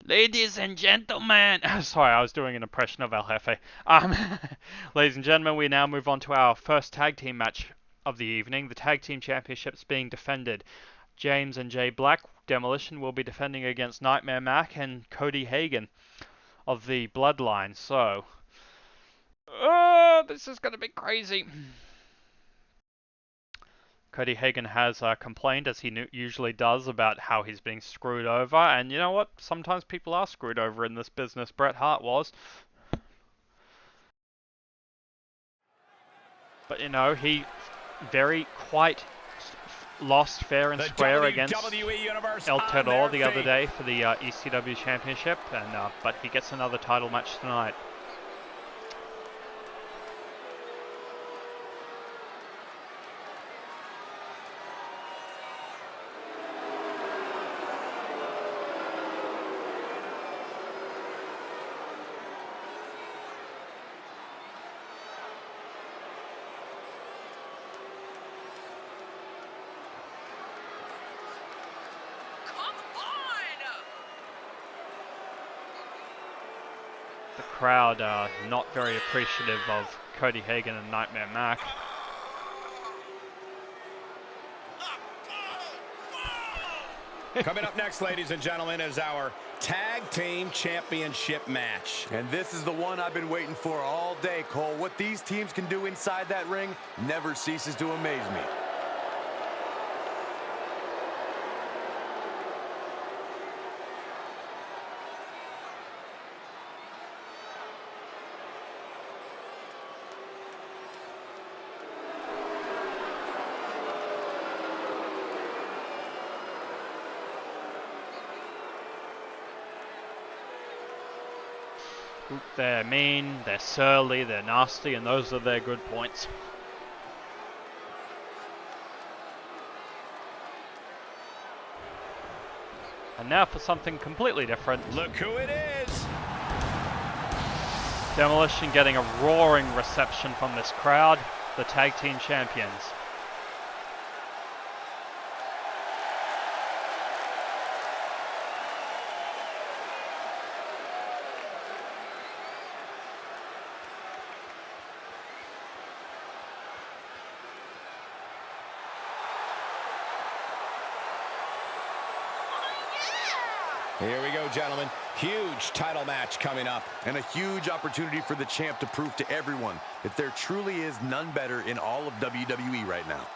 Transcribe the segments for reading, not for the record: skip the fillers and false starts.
Ladies and gentlemen, sorry, I was doing an impression of El Jefe. Ladies and gentlemen, we now move on to our first tag team match of the evening. The tag team championships being defended. James and Jay Black, Demolition, will be defending against Nightmare Mac and Cody Hagen of the Bloodline. So, this is going to be crazy. Cody Hagen has complained, as he usually does, about how he's being screwed over. And you know what? Sometimes people are screwed over in this business. Bret Hart was. But, you know, he quite lost fair and square against El Terror the other day for the ECW Championship. But he gets another title match tonight. The crowd are not very appreciative of Cody Hagen and Nightmare Mac. Coming up next, ladies and gentlemen, is our Tag Team Championship match. And this is the one I've been waiting for all day, Cole. What these teams can do inside that ring never ceases to amaze me. They're mean, they're surly, they're nasty, and those are their good points. And now for something completely different. Look who it is! Demolition getting a roaring reception from this crowd, the Tag Team Champions. Here we go, gentlemen. Huge title match coming up. And a huge opportunity for the champ to prove to everyone that there truly is none better in all of WWE right now.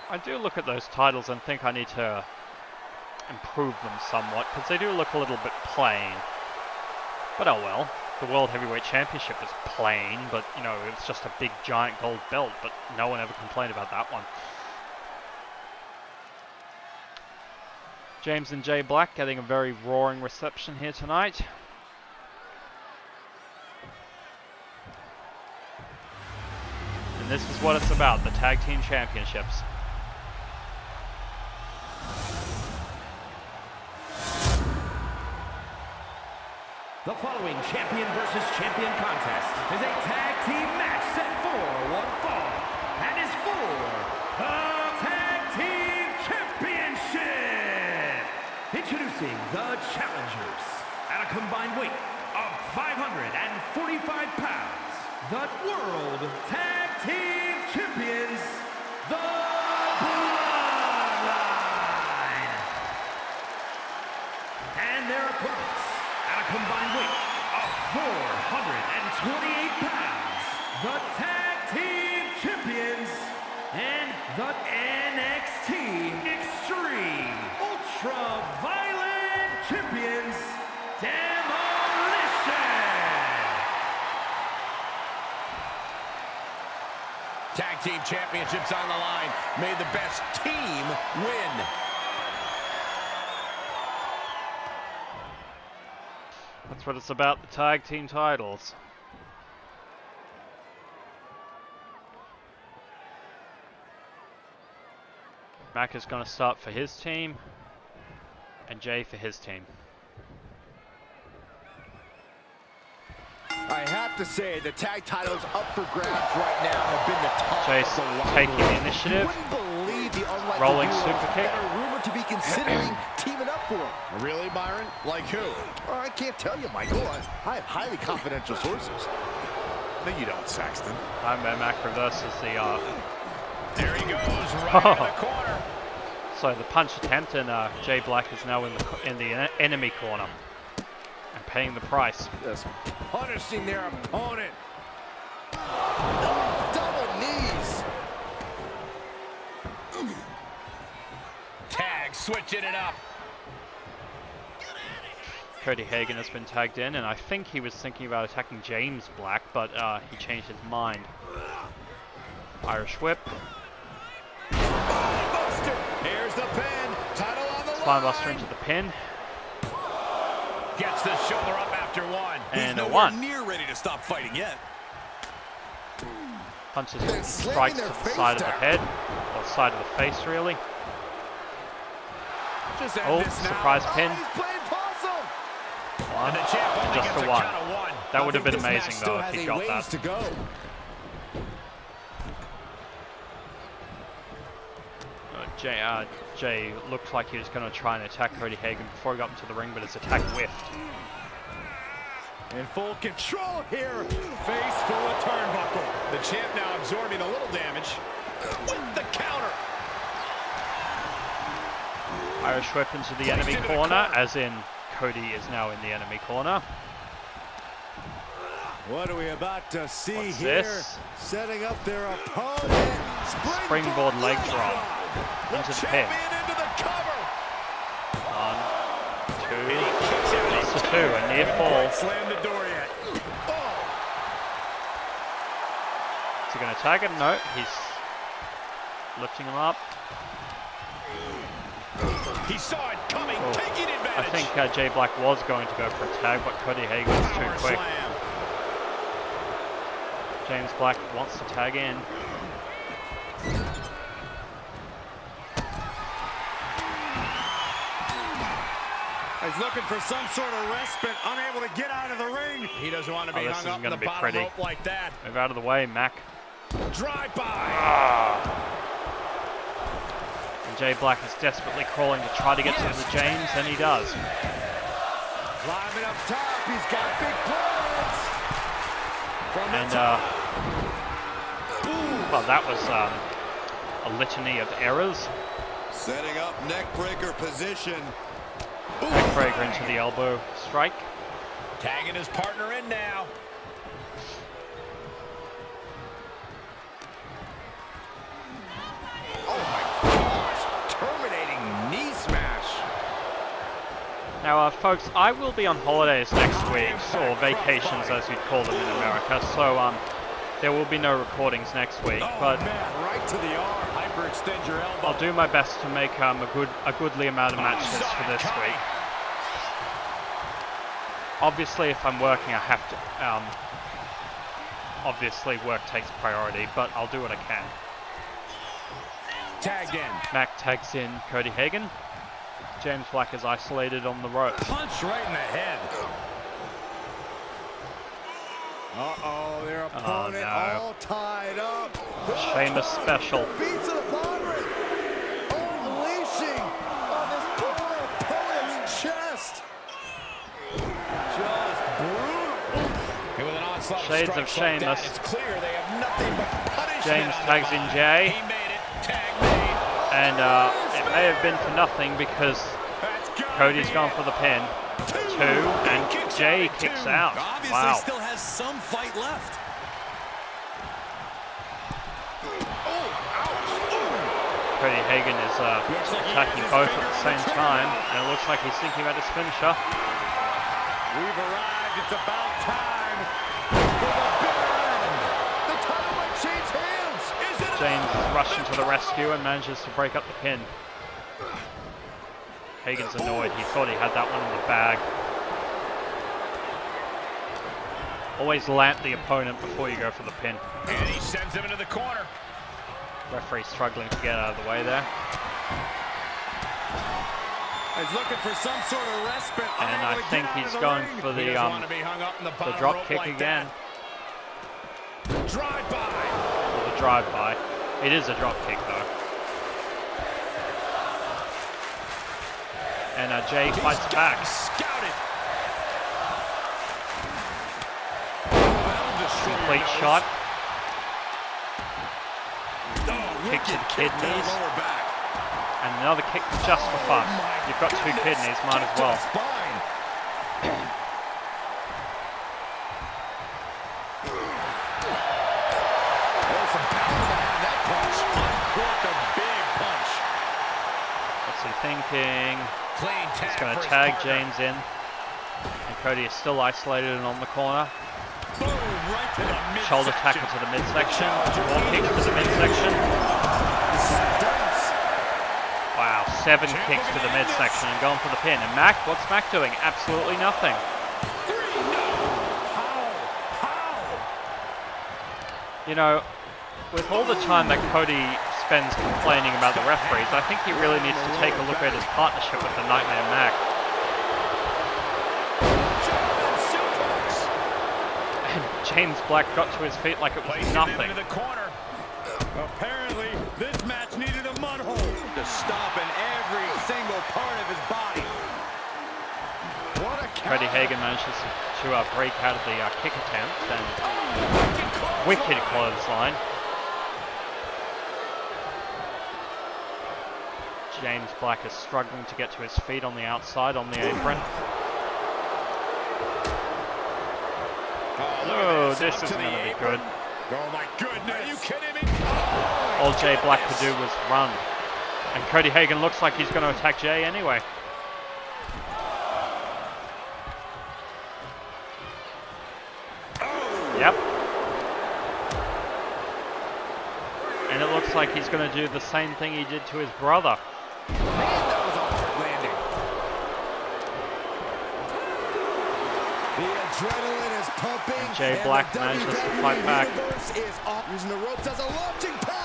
I do look at those titles and think I need to improve them somewhat, because they do look a little bit plain. But oh well. The World Heavyweight Championship is plain, but, you know, it's just a big, giant gold belt, but no one ever complained about that one. James and Jay Black getting a very roaring reception here tonight. And this is what it's about, the Tag Team Championships. The following champion versus champion contest is a tag team match set for one fall and is for the Tag Team Championship. Introducing the challengers at a combined weight of 545 pounds, the World Tag Team Champions, the Bloodline. And their opponents, combined weight of 428 pounds, the Tag Team Champions and the NXT Extreme Ultraviolet Champions, Demolition! Tag Team Championships on the line. May the best team win. That's what it's about, the tag team titles. Mac is going to start for his team, and Jay for his team. I have to say, the tag titles up for grabs right now have been the top Chase of the line. taking the initiative. Wouldn't believe the unlikely Rolling duos super kick. that are rumored to be considering teaming up for him. Really, Byron? Like who? I can't tell you, Michael. I have highly confidential sources. No, you don't, Saxton. Mac reverses the. There he goes, right in the corner. So the punch attempt, and Jay Black is now in the enemy corner and paying the price. Just punishing their opponent. Oh, double knees. Tag, switching it up. Cody Hagen has been tagged in, and I think he was thinking about attacking James Black, but he changed his mind. Irish whip. Here's the pin. Title on the Spinebuster line. into the pin. Gets the shoulder up after one. And He's a nowhere one. near ready to stop fighting yet. Punches, They're strikes to slamming their the face side of the down. head, or side of the face, really. Just end Oh, this now. surprise pin. He's playing possum. And the champ only Just gets a a one. count of one. That would have been This match amazing, still though, if has he a got ways that. to go. Jay looked like he was going to try and attack Cody Hagen before he got into the ring, but his attack whiffed. In full control here. Face full of turnbuckle. The champ now absorbing a little damage with the counter. Irish whip into the enemy into the corner, corner. as in Cody is now in the enemy corner. What are we about to see What's here? this? Setting up their opponent. Springboard leg drop into the pin. Champion into the cover. 1, 2, And he kicks out that's at a 2, a near fall. Slam the door yet. Oh, Is he going to tag him? No, he's lifting him up. he saw it coming, Oh. taking advantage. I think Jay Black was going to go for a tag, but Cody Hagen was Power too quick. slam. James Black wants to tag in. He's looking for some sort of respite, unable to get out of the ring. He doesn't want to be this hung isn't up in gonna the be bottom pretty. rope like that. Move out of the way, Mac. Drive by. And Jay Black is desperately crawling to try to get to the James, and he does. Climbing up top, he's got big plans. From the And, top. well, that was a litany of errors. Setting up neckbreaker position. Neckbreaker into the elbow strike. Tagging his partner in now. Oh my gosh, terminating knee smash. Now, folks, I will be on holidays next week, or vacations as you'd call them in America, so there will be no recordings next week, but Man, right to the arm. Hyperextend your elbow. I'll do my best to make a goodly amount of matches for this week. Obviously, if I'm working, I have to, obviously work takes priority, but I'll do what I can. Tagged in. Mac tags in Cody Hagen. James Black is isolated on the ropes. Punch right in the head. Uh-oh, their opponent no. all tied up. Sheamus special. Beats to the bottom. Unleashing on this poor opponent's chest. Just brutal. And with an onslaught Shades of strikes like that, Sheamus. it's clear they have nothing but punishment James on tags their in mind. Jay. He made it. Tag made. And it may have been for nothing because That's gotta Cody's be gone it. for the pin. 2, and Jay kicks out. Obviously Wow. still has some fight left. Cody Hagen is attacking both at the same time, and it looks like he's thinking about his finisher. We've arrived. It's about time for the bitter end. The title might change hands. Is it? James is rushing to the rescue and manages to break up the pin. Hagen's annoyed. He thought he had that one in the bag. Always lamp the opponent before you go for the pin. And he sends him into the corner. Referee struggling to get out of the way there. He's looking for some sort of respite. And I think he's going for the drop kick again. Drive-by. Or the drive-by. It is a drop kick though. And Jay fights back. Scouted. Complete shot. Kick to the To kidneys. the lower back. And another kick just for fun. You've got two kidneys, might as well. There's some power behind that punch. Uncorked a big punch. What's he thinking? Clean tag. He's going for to his tag partner. James in. And Cody is still isolated and on the corner. Boom, right to the midsection. Shoulder tackle to the midsection. More kicks to the midsection. Wow, 7 kicks to the midsection and going for the pin. And Mac, what's Mac doing? Absolutely nothing. You know, with all the time that Cody spends complaining about the referees, I think he really needs to take a look at his partnership with the Nightmare Mac. And James Black got to his feet like it was nothing. Into the corner. Apparently, this match needed a mud hole to stop in every single part of his body. What a Cody Hagen manages to break out of the kick attempt and wicked clothesline. James Black is struggling to get to his feet on the outside on the apron. Oh, this isn't going to be good. Oh my goodness. Are you kidding me? All Jay Black could do was run. And Cody Hagen looks like he's going to attack Jay anyway. Yep. And it looks like he's going to do the same thing he did to his brother. Man, that was a hard landing. The adrenaline is pumping. And Jay Black manages to fight back. Is off, using the ropes as a launching pad.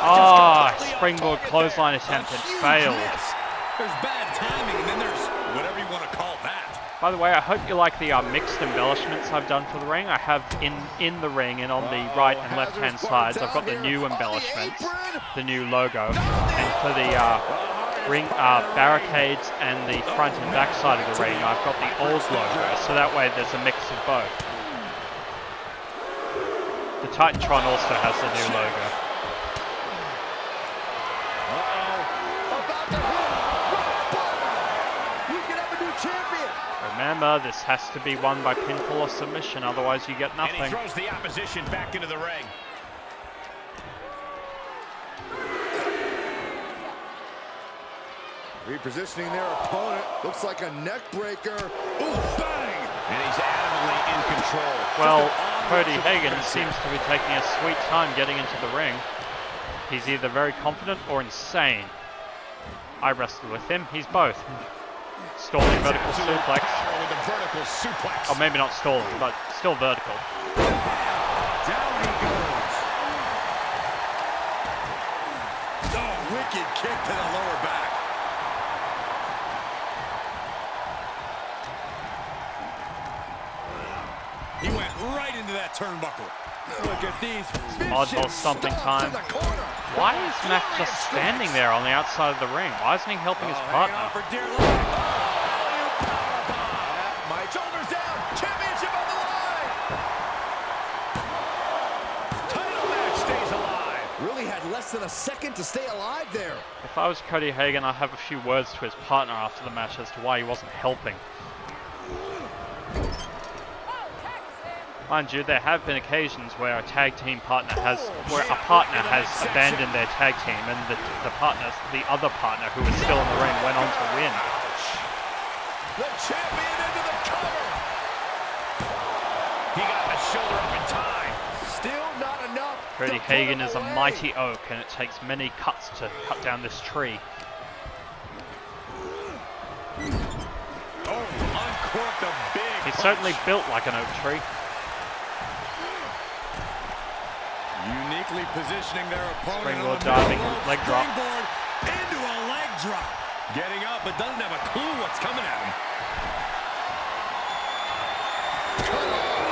Oh, springboard clothesline attempt and failed. There's bad timing, and then there's whatever you want to call that. By the way, I hope you like the mixed embellishments I've done for the ring. I have in the ring and on the right and left hand sides, I've got the new embellishments, the new logo, and for the ring barricades and the front and back side of the ring, I've got the old logo, so that way there's a mix of both. The Titantron also has the new logo. Remember, this has to be won by pinfall or submission, otherwise you get nothing. And he throws the opposition back into the ring. Repositioning their opponent. Looks like a neck breaker. Ooh, bang! And he's adamantly in control. Well, Cody Hagen seems to be taking a sweet time getting into the ring. He's either very confident or insane. I wrestled with him. He's both. Stalling vertical suplex. With a vertical suplex. Or maybe not stalling, but still vertical. Down he goes. Oh, wicked kick to the lower back. He went right into that turnbuckle. Look at these. Oddball stomping time. Why is Mac just standing there on the outside of the ring? Why isn't he helping his partner? Shoulders down. Championship on the line. Title match stays alive. Really had less than a second to stay alive there. If I was Cody Hagen, I'd have a few words to his partner after the match as to why he wasn't helping. Mind you, there have been occasions where a tag team partner has, abandoned their tag team, and the other partner who was still in the ring went on to win. The champion into the cover. He got the shoulder up in time. Still not enough. Cody Hagen is a mighty oak, and it takes many cuts to cut down this tree. Oh, uncorked a big He's punch. certainly built like an oak tree. Uniquely positioning their opponent. Springboard on the diving middle rope. leg drop. Springboard into a leg drop. Getting up, but doesn't have a clue what's coming at him.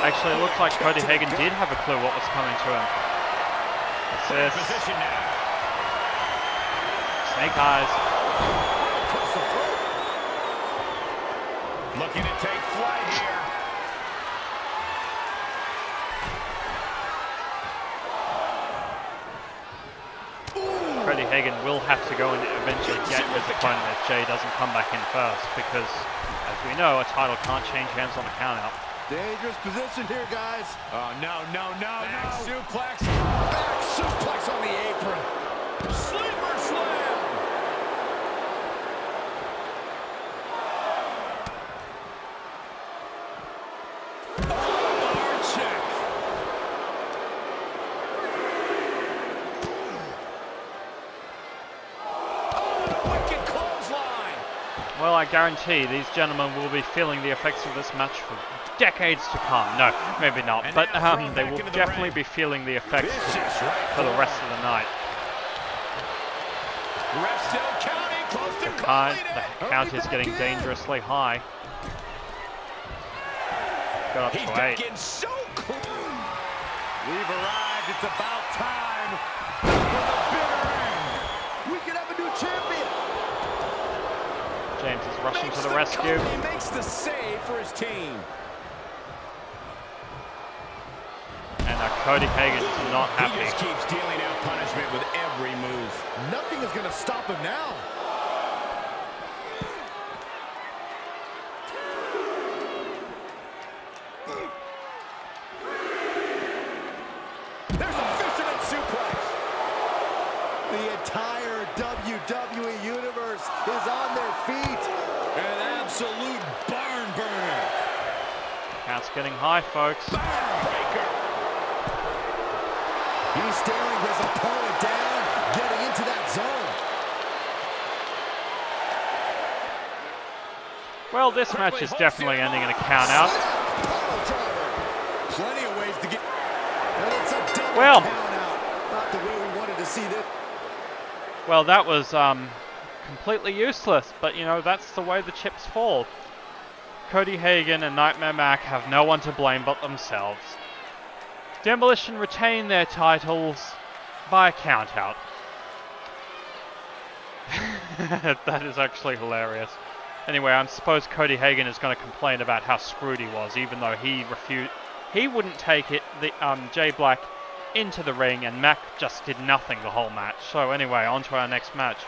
Actually, it looks like Cody Hagen did have a clue what was coming to him. Assist. Position now. Snake eyes. Looking to take flight here. Cody Hagen will have to go and eventually get his opponent if Jay doesn't come back in first, because, as we know, a title can't change hands on a countout. Dangerous position here, guys. Oh, no. Back suplex. Back suplex on the apron. Sleeper slam. Arm check. Wicked clothesline. Well, I guarantee these gentlemen will be feeling the effects of this match for decades to come. No, maybe not, but they will definitely be feeling the effects for the rest of the night. Ref still counting, close to The count is getting dangerously high. Got up He's to back 8. in so cool. We've arrived. It's about time for the bitter end. We could have a new champion. James is rushing to the rescue. He makes the save for his team. And Cody Hagen is not He happy. just keeps dealing out punishment with every move. Nothing is going to stop him now. There's a fisherman suplex. The entire WWE Universe is on their feet. An absolute barn burner. Count's getting high, folks. Breaker. He's staring his opponent down, getting into that zone. Well, this match is definitely ending in a count out. Plenty of ways to get. And it's a double Well. count out. Not the way we wanted to see this. Well, that was completely useless, but you know, that's the way the chips fall. Cody Hagen and Nightmare Mac have no one to blame but themselves. Demolition retain their titles by a countout. That is actually hilarious. Anyway, I suppose Cody Hagen is going to complain about how screwed he was, even though he wouldn't take it, Jay Black into the ring, and Mac just did nothing the whole match. So anyway, on to our next match.